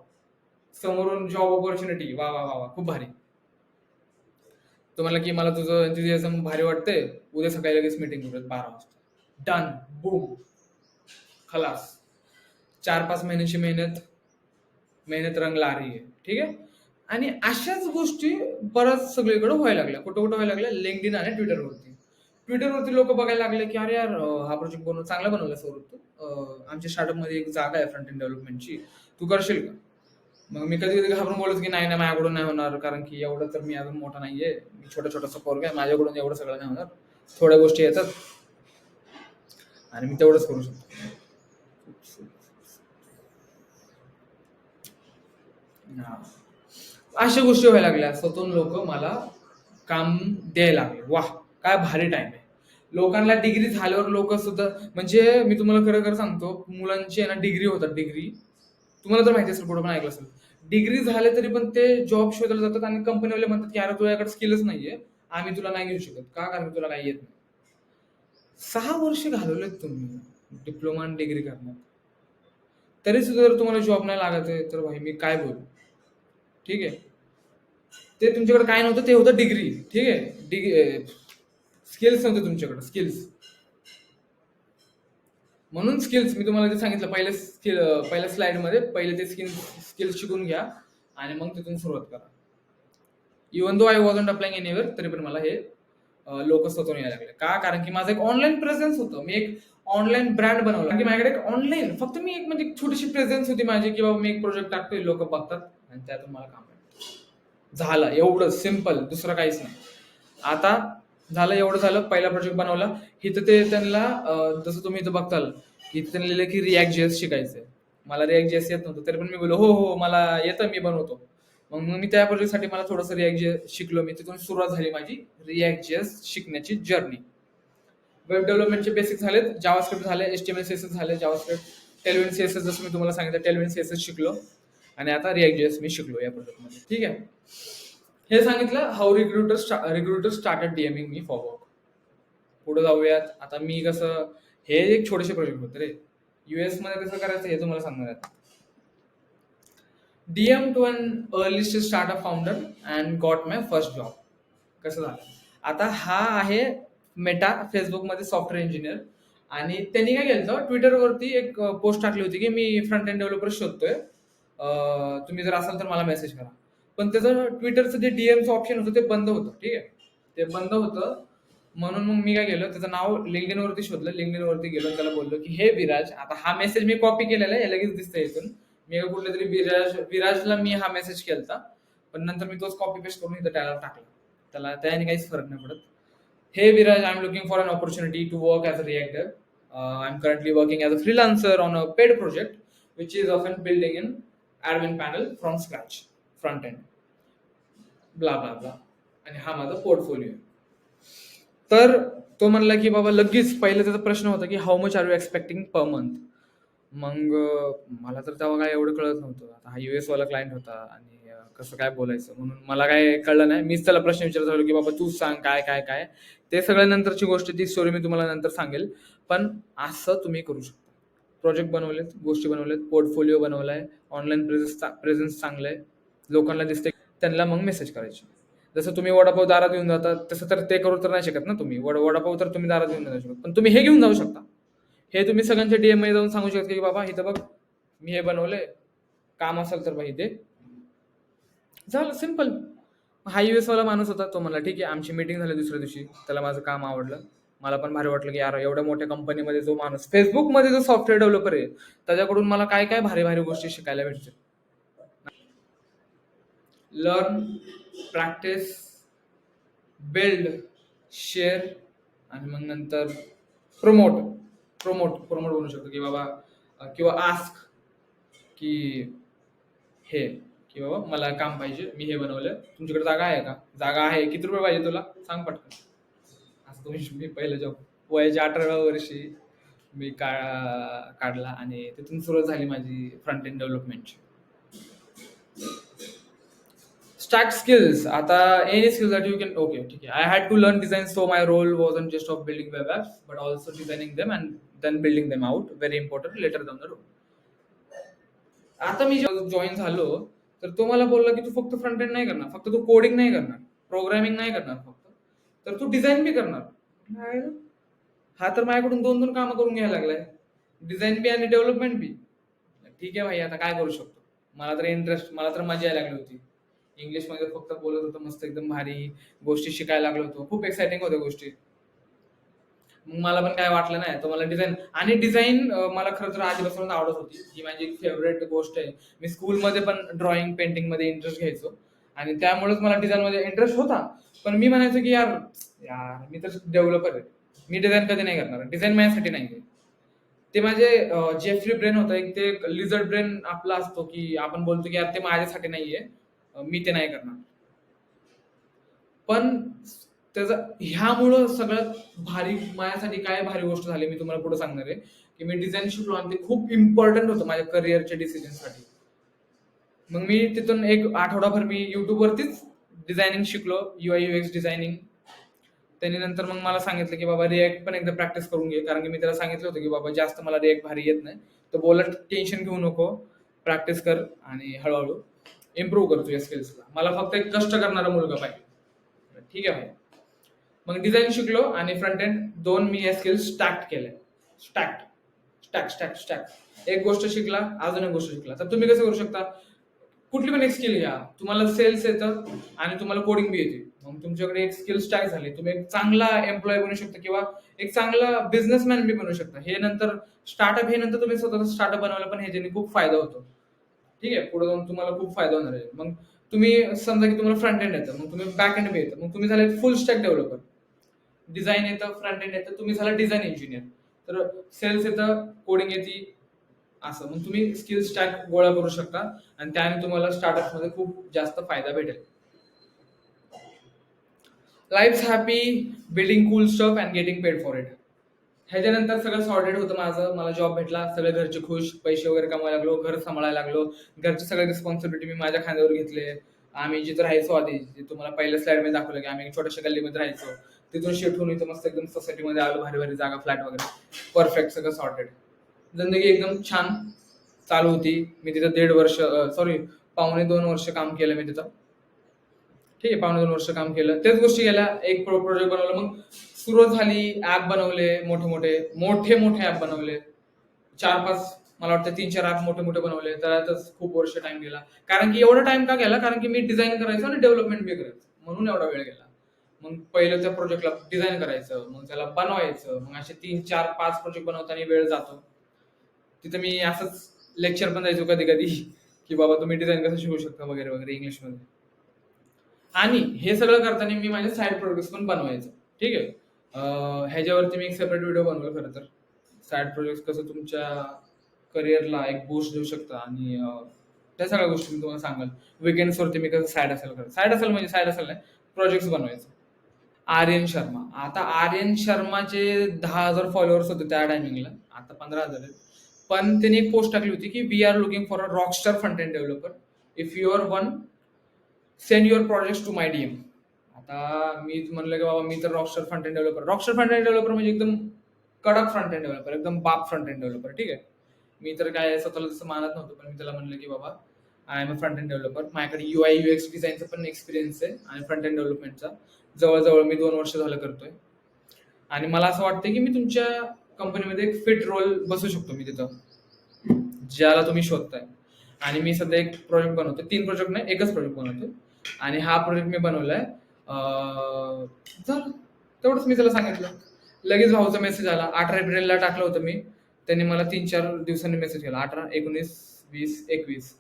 समोरून जॉब ऑपॉर्च्युनिटी, वा वा वा वा, खूप भारी. तो म्हणला की मला तुझं एन्थुझियाझम भारी वाटतंय, उद्या सकाळी लगेच मीटिंग करूयात 12 वाजता. डन, बूम, खलास. 4-5 महिन्याची मेहनत, मेहनत रंग ला रही है, ठीक आहे. आणि अशाच गोष्टी परत सगळीकडे व्हायला लागल्या. कुठं कुठं व्हायला लागल्या? लिंक्डइन आणि ट्विटरवरती. ट्विटरवरती लोक बघायला लागले की अरे यार, हा प्रोजेक्ट चांगला बनवला सौरभ तू, आमच्या स्टार्टअपमध्ये एक जागा आहे फ्रंट एंड डेव्हलपमेंटची, तू करशील का? मग मी कधी कधी घाबरून बोलत की नाही नाही, माझ्याकडून नाही होणार, कारण की एवढं तर मी अजून मोठा नाहीये, मी छोटा छोटासा पोरगा आहे, माझ्याकडून एवढं सगळं नाही होणार, थोड्या गोष्टी येतात आणि मी तेवढंच करू शकतो. हा. अशा गोष्टी व्हायला लागल्या. स्वतःहून लोक मला काम द्यायला लागले. वाह! काय भारी टाइम आहे. लोकांना डिग्री झाल्यावर लोक सुद्धा, म्हणजे मी तुम्हाला खरं खरं सांगतो, मुलांची आहे ना डिग्री होतात, डिग्री. तुम्हाला तर माहिती असेल, कुठं पण ऐकलं असेल. डिग्री झाले तरी पण ते जॉब शोधायला जातात आणि कंपनीवाले म्हणतात की अरे तुझ्याकडे स्किलच नाहीये, आम्ही तुला नाही घेऊ शकत. का? कारण की तुला काही येत नाही. 6 वर्ष घालवलेत तुम्ही डिप्लोमा आणि डिग्री करण्यात. तरी सुद्धा जर तुम्हाला जॉब नाही लागत आहे, तर भाई मी काय बोलू? ठीक आहे. ते तुमच्याकडे काय नव्हतं, ते होतं डिग्री, ठीक आहे. स्किल्स नव्हते तुमच्याकडे, स्किल्स. म्हणून स्किल्स मी तुम्हाला जे सांगितलं पहिल्या स्लाइडमध्ये, पहिले ते स्किल्स शिकून घ्या आणि मग तिथून सुरुवात करा. Even though I wasn't applying anywhere, तरी पण मला हे लोक स्वतःहून यायला लागले. का? कारण की माझं एक ऑनलाईन प्रेझेन्स होतं. मी एक ऑनलाईन ब्रँड बनवला, कारण की माझ्याकडे एक ऑनलाईन फक्त मी एक म्हणजे छोटीशी प्रेझेन्स होती माझी, की बाबा मी एक प्रोजेक्ट टाकतोय, लोक बघतात आणि त्यातून मला काम भेटतं. झालं एवढं सिम्पल, दुसरं काहीच नाही. आता झालं एवढं झालं, पहिला प्रोजेक्ट बनवला. इथं ते त्यांना जसं तुम्ही इथं बघताल की इथं त्यांनी लिहिलं की रिॲक्ट जेएस शिकायचंय. मला रिॲक्ट जेएस येत नव्हतं, तरी पण मी बोललो हो हो मला येतं, मी बनवतो. मग मी त्या प्रोजेक्टसाठी मला थोडंसं रिॲक्ट जेएस शिकलो मी. तिथून सुरुवात झाली माझी रिॲक्ट जेएस शिकण्याची जर्नी. वेब डेव्हलपमेंटचे बेसिक झालेत, जावास्क्रिप्ट झाले, एचटीएमएल सीएसएस झाले, जावास्क्रिप्ट, टेलविन सीएसएस जसं मी तुम्हाला सांगितलं, टेलविन सीएसएस शिकलो आणि आता रिॲक्ट जेएस मी शिकलो या प्रोजेक्टमध्ये, ठीक आहे. हे सांगितलं how recruiter started DMing me for work. पुढे जाऊयात. आता मी कसं, हे एक छोटेसे प्रोजेक्ट होते रे, युएस मध्ये कसं करायचं हे तुम्हाला सांगणार आहे. DM to an early startup founder and got my first job. कसं झालं? आता हा आहे मेटा, फेसबुकमध्ये सॉफ्टवेअर इंजिनियर. आणि त्यांनी काय केलं होतं, ट्विटरवरती एक पोस्ट टाकली होती की मी फ्रंट एंड डेव्हलपर शोधतोय. तुम्ही जर असाल तर मला मेसेज करा. पण त्याचं ट्विटरचं जे डीएमचं ऑप्शन होतं ते बंद होतं. ठीक आहे. ते बंद होतं. म्हणून मग मी काय केलं, त्याचं नाव लिंक्डइनवरती शोधलं. लिंक्डइनवरती गेलो आणि त्याला बोललो की हे विराज, आता हा मेसेज मी कॉपी केलेला आहे, हे लगेच दिसतंय इथून. मी कुठल्या तरी विराजला मी हा मेसेज केलता. पण नंतर मी तोच कॉपी पेस्ट करून इथं त्याला टाकला. त्याला त्याने काहीच फरक नाही पडत. Hey Viraj, I'm looking for an opportunity to work as a React dev. I'm currently working as a freelancer on a paid project, which is often building an admin panel from scratch, front end, blah blah blah. आणि हा माझा पोर्टफोलिओ. तर तो म्हणला की बाबा लगेच पहिला त्याचा प्रश्न होता की how much are you expecting per month. मग मला तर तेव्हा काय एवढं कळत नव्हतं. आता हा US वाला क्लायंट होता आणि कसं काय बोलायचं म्हणून मला काय कळलं नाही. मीच त्याला प्रश्न विचारत होतो की बाबा तू सांग काय काय काय. ते सगळ्या नंतरची गोष्ट, ती स्टोरी मी तुम्हाला नंतर सांगेल. पण असं तुम्ही करू शकता. प्रोजेक्ट बनवलेत, गोष्टी बनवलेत, पोर्टफोलिओ बनवलाय, ऑनलाईन प्रेझेन्स चांगलं आहे, लोकांना दिसतंय, त्यांना मग मेसेज करायचे. जसं तुम्ही वडापाव दारात घेऊन जाता तसं तर ते करू तर नाही शकत ना तुम्ही. वडापाव तर तुम्ही दारात घेऊन नाही जाऊ शकत. पण तुम्ही हे घेऊन जाऊ शकता. हे तुम्ही सगळ्यांच्या DM मध्ये जाऊन सांगू शकता की बाबा इथं बघ, मी हे बनवलंय, काम असेल तर बाई ते झालं, सिंपल. हा US वाला माणूस होता. तो म्हणला ठीक आहे. आमची मीटिंग झाली दुसऱ्या दिवशी. त्याला माझं काम आवडलं. मला पण भारी वाटलं की यार एवढ्या मोठ्या कंपनीमध्ये जो माणूस, फेसबुकमध्ये जो सॉफ्टवेअर डेव्हलपर आहे, त्याच्याकडून मला काय काय भारी भारी गोष्टी शिकायला भेटतील. लर्न, प्रॅक्टिस, बिल्ड, शेअर आणि मग नंतर प्रमोट प्रमोट प्रमोट बनू शकतो की बाबा किंवा आस्क की हे की बाबा मला काम पाहिजे, मी हे बनवलं, तुमच्याकडे जागा आहे का? जागा आहे, किती रुपये पाहिजे तुला, सांग पटकन. असं तुम्ही, मी पहिलं जॉब वयाच्या 18व्या वर्षी मी काढला आणि तिथून सुरुवात झाली माझी फ्रंट एंड डेव्हलपमेंटची. Stack skills. Ata any skills that you can. Okay, ठीक आहे. I had to learn design, so my role wasn't just of building web apps, but also designing them and then building them out. Very important later down the road. आता मी जॉईन झालो, तर तो मला बोलला की तू फक्त फ्रंट एंड नाही करणार, फक्त तू कोडिंग नाही करणार, प्रोग्रामिंग नाही करणार फक्त, तर तू डिझाईन बी करणार. नाही ना. हा तर माझ्याकडून दोन दोन कामं करून घ्यायला लागलाय, डिझाईन बी आणि डेव्हलपमेंट बी. ठीक आहे भाई, आता काय करू शकतो. मला तर इंटरेस्ट, मला तर मजा यायला लागली होती. इंग्लिशमध्ये फक्त बोलत होतो मस्त एकदम भारी, गोष्टी शिकायला लागलो होतो, खूप एक्साइटिंग होत्या गोष्टी. मग मला पण काय वाटलं नाही, तर मला डिझाईन आणि डिझाईन मला खरं तर आधीपासून आवडत होती. ही माझी एक फेवरेट गोष्ट आहे. मी स्कूलमध्ये पण ड्रॉइंग पेंटिंगमध्ये इंटरेस्ट घ्यायचो आणि त्यामुळेच मला डिझाईनमध्ये इंटरेस्ट होता. पण मी म्हणायचो की यार यार मी तर डेव्हलपर आहे, मी डिझाईन कधी नाही करणार, डिझाईन माझ्यासाठी नाही आहे. ते माझे जेफ्री ब्रेन होतं एक, ते लिझर्ड ब्रेन आपला असतो की आपण बोलतो की यार ते माझ्यासाठी नाहीये, मी ते नाही करणार. पण त्याचं ह्यामुळं सगळ्यात भारी माझ्यासाठी काय भारी गोष्ट झाली, मी तुम्हाला पुढे सांगणार आहे की मी डिझाईन शिकलो आणि ते खूप इम्पॉर्टंट होतं माझ्या करिअरच्या डिसिजनसाठी. मग मी तिथून एक आठवडाभर मी युट्यूबवरतीच डिझायनिंग शिकलो, UI UX डिझायनिंग. त्यांनी नंतर मग मला सांगितलं की बाबा रिएक्ट पण एकदा प्रॅक्टिस करून घे, कारण की मी त्याला सांगितलं होतं की बाबा जास्त मला रिएक्ट भारी येत नाही. तर बोलत टेन्शन घेऊ नको, प्रॅक्टिस कर आणि हळूहळू इम्प्रूव्ह कर तुझ्या स्किल्सला. मला फक्त एक कष्ट करणारा मुलगा पाहिजे. ठीक आहे भाई. मग डिझाईन शिकलो आणि फ्रंट एंड दोन मी या स्किल्स स्टॅक्ट केल्या. स्टॅक्ट स्टॅक स्टॅक स्टॅक एक गोष्ट शिकला, अजून एक गोष्ट शिकला. तर तुम्ही कसं करू शकता, कुठली पण एक स्किल घ्या. तुम्हाला सेल्स येतं आणि तुम्हाला कोडिंग बी येते, मग तुमच्याकडे एक स्किल स्टॅक झाली, तुम्ही एक चांगला एम्प्लॉय बनू शकता किंवा एक चांगला बिझनेसमॅन बी बनू शकता. हे नंतर स्टार्टअप, हे नंतर तुम्ही स्वतःचा स्टार्टअप बनवायला पण ह्याच्याने खूप फायदा होतो. ठीक आहे, पुढे जाऊन तुम्हाला खूप फायदा होणार आहे. मग तुम्ही समजा की तुम्हाला फ्रंट एंड येतं, मग तुम्ही बॅक एंड बी येतं, मग तुम्ही झाले फुल स्टॅक डेव्हलपर. डिझाईन येतं, फ्रंट एंड येतं, तुम्ही झाला डिझाईन इंजिनियर. तर सेल्स येतं, कोडिंग येते, असं मग तुम्ही स्किल स्टॅक गोळा करू शकता आणि त्याने तुम्हाला स्टार्टअप मध्ये खूप जास्त फायदा भेटेल. Life happy, building cool stuff and getting paid for it. ह्याच्यानंतर सगळं सॉर्टेड होतं माझं, मला जॉब भेटला, सगळे घरचे खुश, पैसे वगैरे कमवायला लागलो, घर सांभाळायला लागलो, घरचे सगळे रिस्पॉन्सिबिलिटी मी माझ्या खांद्यावर घेतले. आम्ही जिथं राहायचो आधी, जे तुम्हाला पहिल्या स्लाइड मध्ये दाखवलं की आम्ही छोट्याशा गल्लीमध्ये राहायचो, तिथून शिफ्ट होऊन इथं मस्त एकदम सोसायटीमध्ये आलो, भारी भारी जागा, फ्लॅट वगैरे, परफेक्ट, सगळं सॉर्टेड. जिंदगी एकदम छान चालू होती. मी तिथं 1.5 वर्ष, सॉरी, 1.5-2 वर्ष काम केलं मी तिथं. ठीक आहे, 1.5-2 वर्ष काम केलं, तेच गोष्टी केल्या, एक प्रोजेक्ट बनवलं. मग सुरुवात झाली, ऍप बनवले, मोठे मोठे मोठे मोठे ऍप बनवले. 4-5, मला वाटतं 3-4 ऍप मोठे मोठे बनवले. त्यातच खूप वर्ष टाइम गेला. कारण की एवढा टाइम का गेला, कारण की मी डिझाईन करायचो आणि डेव्हलपमेंट बी करायचो, म्हणून एवढा वेळ गेला. मग पहिलं त्या प्रोजेक्टला डिझाईन करायचं, मग त्याला बनवायचं, मग असे 3-4-5 प्रोजेक्ट बनवताना वेळ जातो. तिथे मी असंच लेक्चर पण द्यायचो कधी कधी, की बाबा तुम्ही डिझाईन कसं शिकू शकता वगैरे वगैरे इंग्लिशमध्ये. आणि हे सगळं करताना मी माझे साईड प्रोजेक्ट्स पण बनवायचो. ठीक आहे. ह्याच्यावरती मी एक सेपरेट व्हिडिओ बनवला खरं तर. साईड प्रोजेक्ट कसं तुमच्या करिअरला एक बूस्ट देऊ शकता, आणि त्या सगळ्या गोष्टी मी तुम्हाला सांगाल. विकेंड्सवरती मी कसं साईड असेल करत, साईड असेल म्हणजे साईड असेल नाही, प्रोजेक्ट्स बनवायचं. आर्यन शर्मा. आता आर्यन शर्माचे 10,000 फॉलोअर्स होते त्या टायमिंगला. आता 15,000 आहेत. पण त्यांनी एक पोस्ट टाकली होती की we are looking for a rockstar front end developer. If you are one, send your project to my DM. आता मी म्हणलं की बाबा मी तर rockstar front end developer. Rockstar front end developer म्हणजे एकदम कडक फ्रंट एंड डेव्हलपर, एकदम बाप फ्रंट एंड डेव्हलपर. ठीक आहे. मी तर काय स्वतःला तसं मानत नव्हतो, पण मी त्याला म्हणलं की बाबा I am a front end developer. माझ्याकडे UI UX डिझाईनचा पण एक्सपिरियन्स आहे आणि फ्रंट एंड डेव्हलपमेंटचा जवळजवळ मी 2 वर्ष झालं करतोय. आणि मला असं वाटतं की मी तुमच्या कंपनीमध्ये एक फिट रोल बसू शकतो मी तिथं, ज्याला तुम्ही शोधताय. आणि मी सध्या एक प्रोजेक्ट बनवतो, 3 प्रोजेक्ट नाही, एकच प्रोजेक्ट बनवतो. आणि हा प्रोजेक्ट मी बनवलाय. झालं, तेवढंच मी त्याला सांगितलं. लगेच भाऊचा मेसेज आला. 18 एप्रिलला टाकलं होतं मी. त्यांनी मला 3-4 दिवसांनी मेसेज केला. 18, 19, 20, 21.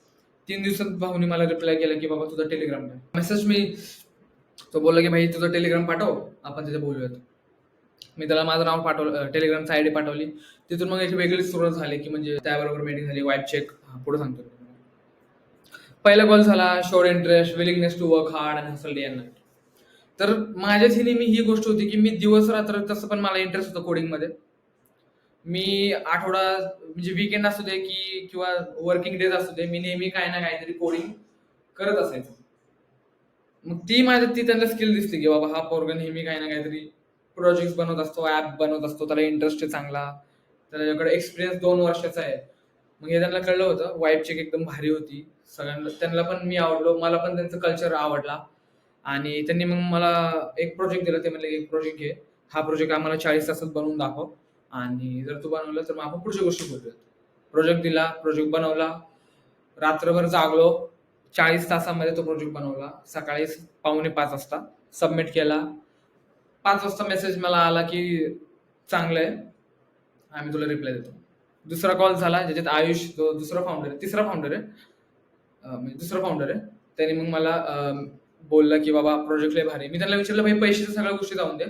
3 दिवसात भाऊनी मला रिप्लाय केला की बाबा तुझा टेलिग्राम आहे. मेसेज मी, तो बोलला की भाई तुझं टेलिग्राम पाठव, आपण तिथे बोलूयात. मी त्याला माझं नाव पाठवलं, टेलिग्रामची आयडी पाठवली. तिथून मग एक वेगळीच सुरुवात झाली, की म्हणजे त्याबरोबर मीटिंग झाली, वाईब चेक. पुढे सांगतो. पहिला कॉल झाला, showed interest, willingness to work hard and hustle day and night. तर माझ्याच नेहमी ही गोष्ट होती की मी दिवस रात्र, तसं पण मला इंटरेस्ट होतं कोडिंगमध्ये. मी आठवडा म्हणजे वीकेंड असू दे की किंवा वर्किंग डेज असू दे, मी नेहमी काही ना काहीतरी कोडिंग करत असायचो. मग ती त्यांना स्किल दिसली की बाबा हा पोरगा नेहमी काही ना काहीतरी प्रोजेक्ट बनवत असतो, ऍप बनवत असतो, त्याला इंटरेस्ट आहे चांगला, त्याच्याकडे एक्सपिरियन्स 2 वर्षाचा आहे. मग हे त्यांना कळलं होतं. वाईब चेक एकदम भारी होती. सगळ्यांना, त्यांना पण मी आवडलो, मला पण त्यांचं कल्चर आवडला. आणि त्यांनी मग मला एक प्रोजेक्ट दिला. ते म्हणले एक प्रोजेक्ट घे, हा प्रोजेक्ट आम्हाला 40 तासात बनवून दाखव, आणि जर तू बनवलं तर मग आपण पुढच्या गोष्टी बोलूयात. प्रोजेक्ट दिला, प्रोजेक्ट बनवला, रात्रभर जागलो, 40 तासामध्ये तो प्रोजेक्ट बनवला. सकाळी 4:45 वाजता सबमिट केला. 5 वाजता मेसेज मला आला की चांगलं आहे, आम्ही तुला रिप्लाय देतो. दुसरा कॉल झाला, ज्याच्यात आयुष, जो दुसरा फाउंडर आहे, तिसरा फाउंडर आहे, म्हणजे दुसरा फाउंडर आहे. त्याने मग मला बोलला की बाबा प्रोजेक्ट लय भारी. मी त्याला विचारलं भाई पैशाच्या सगळ्या गोष्टी जाऊन दे,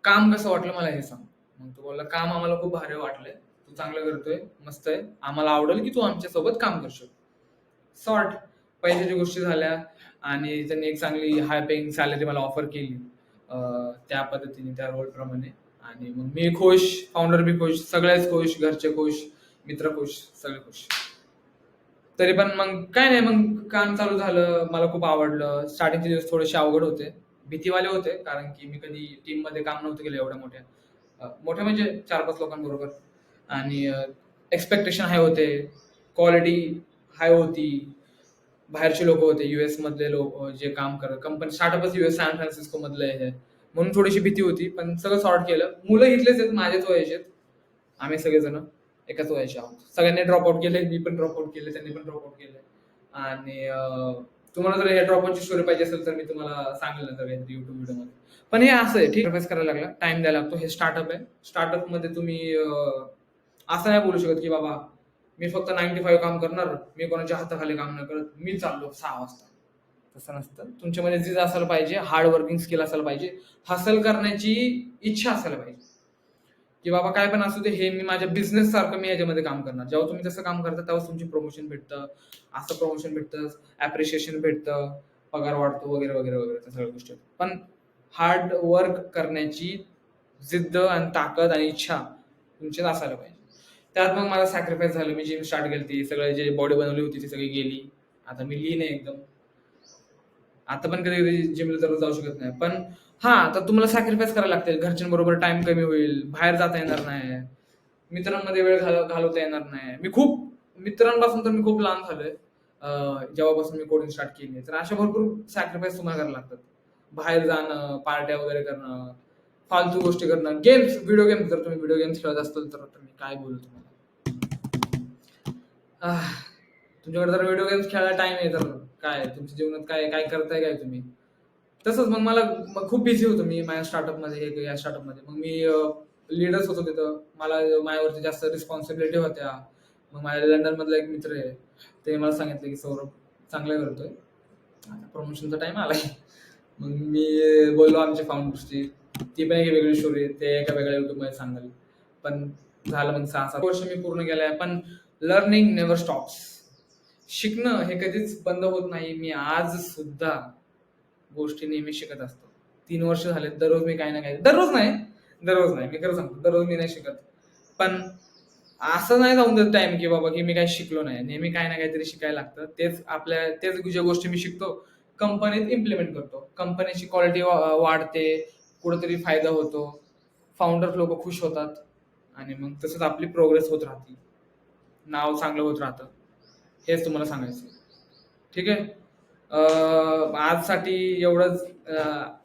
काम कसं वाटलं मला हे सांग. मग तो बोलला काम आम्हाला खूप भारी वाटलंय, तू चांगलं करतोय, मस्त आहे, आम्हाला आवडेल की तू आमच्या सोबत काम करशील. सॉर्ट पैशाच्या गोष्टी झाल्या. आणि त्यांनी एक चांगली हाय पेइंग सॅलरी मला ऑफर केली, त्या पद्धतीने, त्या रोल प्रमाणे. आणि मग मी खुश, फाउंडर बी खुश, सगळेच खुश, घरचे खुश, मित्र खुश, सगळे खुश. तरी पण मग काय नाही, मग काम चालू झालं, मला खूप आवडलं. स्टार्टिंगचे दिवस थोडेसे अवघड होते, भीतीवाले होते, कारण की मी कधी टीम मध्ये काम नव्हतं केलं एवढ्या मोठ्या. मोठ्या म्हणजे 4-5 लोकांबरोबर. आणि एक्सपेक्टेशन हाय होते, क्वालिटी हाय होती. बाहेरचे लोक होते, US मधले लोक जे काम करत, कंपनी स्टार्टअपच US सॅन फ्रान्सिस्को मधलं आहे, म्हणून थोडीशी भीती होती. पण सगळं सॉर्ट केलं. मुलं इथलेच आहेत, माझ्याच वयाचे आहेत. आम्ही सगळेजण एकाच वयाचे आहोत. सगळ्यांनी ड्रॉपआउट केले, मी पण ड्रॉपआउट केले, त्यांनी पण ड्रॉपआउट केले. आणि तुम्हाला जर हे ड्रॉपआउटची स्टोरी पाहिजे असेल तर मी तुम्हाला सांगेल नंतर काहीतरी युट्यूब व्हिडिओमध्ये. पण हे असं आहे, ठीक, रिक्वेस्ट करायला लागला, टाइम द्यायला लागतो. हे स्टार्टअप आहे. स्टार्टअप मध्ये तुम्ही असं नाही बोलू शकत की बाबा मी फक्त 9 to 5 काम करणार, मी कोणाच्या हाताखाली काम नाही करत, मी चाललो 6 वाजता. तसं नसतं. तुमच्यामध्ये जिज असायला पाहिजे, हार्ड वर्किंग स्किल असायला पाहिजे, हसल करण्याची इच्छा असायला पाहिजे, की बाबा काय पण असू दे, हे मी माझ्या बिझनेस सारखं मी याच्यामध्ये काम करणार. जेव्हा तुम्ही तसं काम करता तेव्हा तुमची प्रमोशन भेटतं, असं प्रमोशन भेटतं, ऍप्रिशिएशन भेटतं, पगार वाढतो, वगैरे वगैरे वगैरे, त्या सगळ्या गोष्टी. पण हार्ड वर्क करण्याची जिद्द आणि ताकद आणि इच्छा तुमच्यात असायला पाहिजे. त्यात मग मला सॅक्रिफाईस झालं. मी जिम स्टार्ट केली, ती सगळं जे बॉडी बनवली होती ती सगळी गेली. आता मी लीन आहे एकदम. आता पण कधी कधी जिमला तर जाऊ शकत नाही. पण हा, आता तुम्हाला सॅक्रिफाईस करायला लागते. घरच्यांबरोबर टाइम कमी होईल, बाहेर जाता येणार नाही, मित्रांमध्ये वेळ घालवता येणार नाही. मी खूप मित्रांपासून तर मी खूप लांब झालोय जेव्हापासून मी कोडिंग स्टार्ट केली. तर अशा भरपूर सॅक्रिफाईस तुम्हाला करायला लागतात. बाहेर जाणं, पार्ट्या वगैरे करणं, फालतू गोष्टी करणं, गेम्स, व्हिडिओ गेम्स. जर तुम्ही व्हिडिओ गेम्स खेळत असाल तर मी काय बोलू तुम्हाला. आह, तुमच्याकडे जर व्हिडिओ गेम्स खेळायला टाइम आहे तर काय तुमच्या जीवनात काय काय करताय काय तुम्ही. तसंच मग मला मग खूप बिझी होतो मी माझ्या स्टार्टअपमध्ये, हे या स्टार्टअपमध्ये. मग मी लीडर्स होतो तिथं. मला माझ्यावरती जास्त रिस्पॉन्सिबिलिटी होत्या. मग माझ्या लंडनमधला एक मित्र आहे. ते मला सांगितलं की सौरभ चांगलं करतोय. आता प्रमोशनचा टाईम आलाय. मग मी बोललो आमच्या फाउंडर्सची. ती पण एक वेगळी स्टोरी आहे. ते एका वेगळ्या YouTubeमध्ये सांगाल. पण झालं मग 6-7 वर्ष मी पूर्ण केलंय. पण लर्निंग नेव्हर स्टॉप्स. शिकणं हे कधीच बंद होत नाही. मी आज सुद्धा गोष्टी नेहमी शिकत असतो. 3 वर्ष झाले दररोज मी काही ना काही, दररोज नाही, मी खरं सांगतो दररोज मी नाही शिकत. पण असं नाही जाऊन देत टाइम की बाबा की मी काही शिकलो नाही. नेहमी काही ना काहीतरी शिकायला लागतं. तेच ज्या गोष्टी मी शिकतो कंपनीत इम्प्लिमेंट करतो. कंपनीची क्वालिटी वाढते, कुठेतरी फायदा होतो, फाउंडर लोक खुश होतात आणि मग तसंच आपली प्रोग्रेस होत राहते, नाव चांगलं होत राहतं. हेच तुम्हाला सांगायचं. ठीक आहे. आजसाठी एवढंच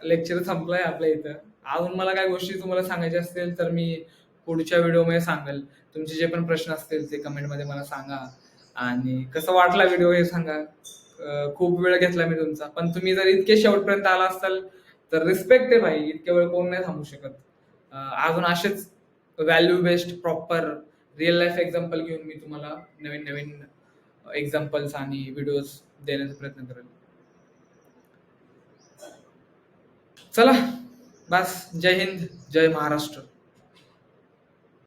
लेक्चर संपलंय आपल्या इथं. अजून मला काही गोष्टी तुम्हाला सांगायच्या असतील तर मी पुढच्या व्हिडिओमध्ये सांगेल. तुमचे जे पण प्रश्न असतील ते कमेंटमध्ये मला सांगा आणि कसं वाटला व्हिडिओ हे सांगा. खूप वेळ घेतला मी तुमचा, पण तुम्ही जर इतके शेवटपर्यंत आला असाल तर रिस्पेक्ट आहे भाई. इतक्या वेळ कोण नाही थांबू शकत. अजून असेच value based proper real life example घेऊन मी तुम्हाला नवीन नवीन एक्झाम्पल्स आणि व्हिडिओज देण्याचा प्रयत्न करेल. चला, बस. जय हिंद, जय महाराष्ट्र.